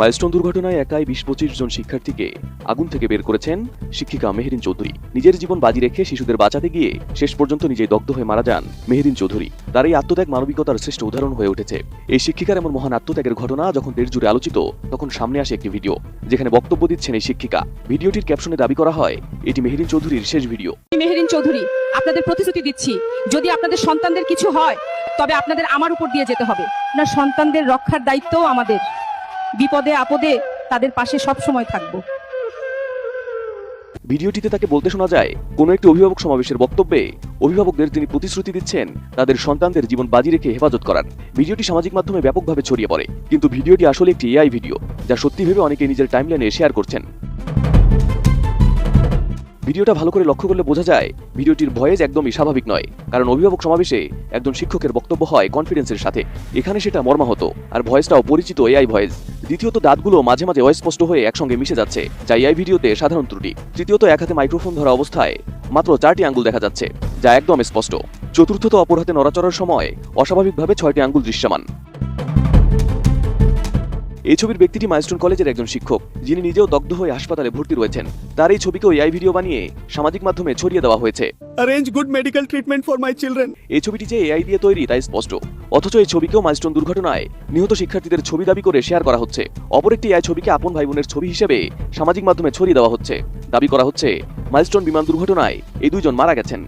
Milestone দুর্ঘটনায় একাই ২০-২৫ জন শিক্ষার্থীকে আগুন থেকে বের করেছেন শিক্ষিকা মেহেরিন চৌধুরী। নিজের জীবন বাজি রেখে শিশুদের বাঁচাতে গিয়ে শেষ পর্যন্ত নিজেই দগ্ধ হয়ে মারা যান মেহেরিন চৌধুরী। তার এই আত্মত্যাগ মানবিকতার শ্রেষ্ঠ উদাহরণ হয়ে উঠেছে। এই শিক্ষিকার এমন মহান আত্মত্যাগের ঘটনা যখন দেশ জুড়ে আলোচিত, তখন সামনে আসে একটি ভিডিও যেখানে বক্তব্য দিচ্ছেন এই শিক্ষিকা। ভিডিওটির ক্যাপশনে দাবি করা হয় এটি মেহেরিন চৌধুরীর শেষ ভিডিও। মেহেরিন চৌধুরী, আপনাদের প্রতিশ্রুতি দিচ্ছি, যদি আপনাদের সন্তানদের কিছু হয় তবে আপনাদের আমার উপর দিয়ে যেতে হবে। আপনার সন্তানদের রক্ষার দায়িত্বও আমাদের। বিপদে আপদে তাদের পাশে সব সময় থাকবো। ভিডিওটিতে তাকে বলতে শোনা যায়, কোনো একটি অভিভাবক সমাবেশের বক্তব্যে অভিভাবকদের তিনি প্রতিশ্রুতি দিচ্ছেন তাদের সন্তানদের জীবন বাজি রেখে হেফাজত করার। ভিডিওটি সামাজিক মাধ্যমে ব্যাপকভাবে ছড়িয়ে পড়ে, কিন্তু ভিডিওটি আসলে একটি এআই ভিডিও, যা সত্যি ভেবে অনেকে নিজের টাইমলাইনে শেয়ার করছেন। ভিডিওটা ভালো করে লক্ষ্য করলে বোঝা যায় ভিডিওটির ভয়েস একদমই স্বাভাবিক নয়, কারণ অভিভাবক সমাবেশে একজন শিক্ষকের বক্তব্য হয় কনফিডেন্সের সাথে। এখানে সেটা মর্মাহত, আর ভয়েসটাও পরিচিত এআই ভয়েস। দ্বিতীয়ত, দাঁতগুলো মাঝে মাঝে অস্পষ্ট হয়ে একসঙ্গে মিশে যাচ্ছে, যা এআই ভিডিওতে সাধারণ ত্রুটি। তৃতীয়ত, এক হাতে মাইক্রোফোন ধরা অবস্থায় মাত্র 4টি আঙ্গুল দেখা যাচ্ছে, যা একদম স্পষ্ট। চতুর্থত, অপর হাতে নড়াচড়ার সময় অস্বাভাবিকভাবে 6টি আঙ্গুল দৃশ্যমান। এই ছবির ব্যক্তিটি মাইলস্টোন কলেজের একজন শিক্ষক, যিনি নিজেও দগ্ধ হয়ে হাসপাতালে ভর্তি রয়েছেন। তার এই ছবিকেও এআই ভিডিও বানিয়ে সামাজিক মাধ্যমে ছড়িয়ে দেওয়া হয়েছে। Arrange good medical treatment for my children. এই ছবিটি যে এআই দিয়ে তৈরি তাই স্পষ্ট, অথচ এই ছবিকেও মাইলস্টোন দুর্ঘটনায় নিহত শিক্ষার্থীদের ছবি দাবি করে শেয়ার করা হচ্ছে। অপর একটি এআই ছবিকে আপন ভাই বোনের ছবি হিসেবে সামাজিক মাধ্যমে ছড়িয়ে দেওয়া হচ্ছে। দাবি করা হচ্ছে মাইলস্টোন বিমান দুর্ঘটনায় এই দুইজন মারা গেছেন।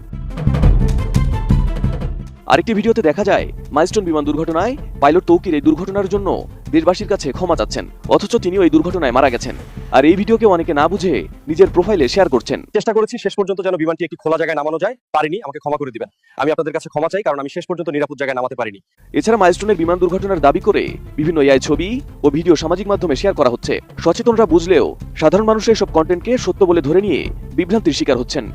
আরেকটি ভিডিওতে দেখা যায় মাইলস্টোন বিমান দুর্ঘটনায় পাইলট তৌকির এই দুর্ঘটনার জন্য দেশবাসীর কাছে ক্ষমা চাচ্ছেন, অথচ তিনিও এই দুর্ঘটনায় মারা গেছেন। আর এই ভিডিওকে অনেকে না বুঝে নিজের প্রোফাইলে শেয়ার করছেন। চেষ্টা করেছি শেষ পর্যন্ত যেন বিমানটি একটি খোলা জায়গায় নামানো যায়, পারিনি, আমাকে ক্ষমা করে দিবেন। আমি আপনাদের কাছে ক্ষমা চাই, কারণ আমি শেষ পর্যন্ত নিরাপদ জায়গায় নামাতে পারিনি। এছাড়া মাইলস্টোনের বিমান দুর্ঘটনার দাবি করে বিভিন্ন এআই ছবি ও ভিডিও সামাজিক মাধ্যমে শেয়ার করা হচ্ছে। সচেতনরা বুঝলেও সাধারণ মানুষ এসব কন্টেন্টকে সত্য বলে ধরে নিয়ে বিভ্রান্তির শিকার হচ্ছেন।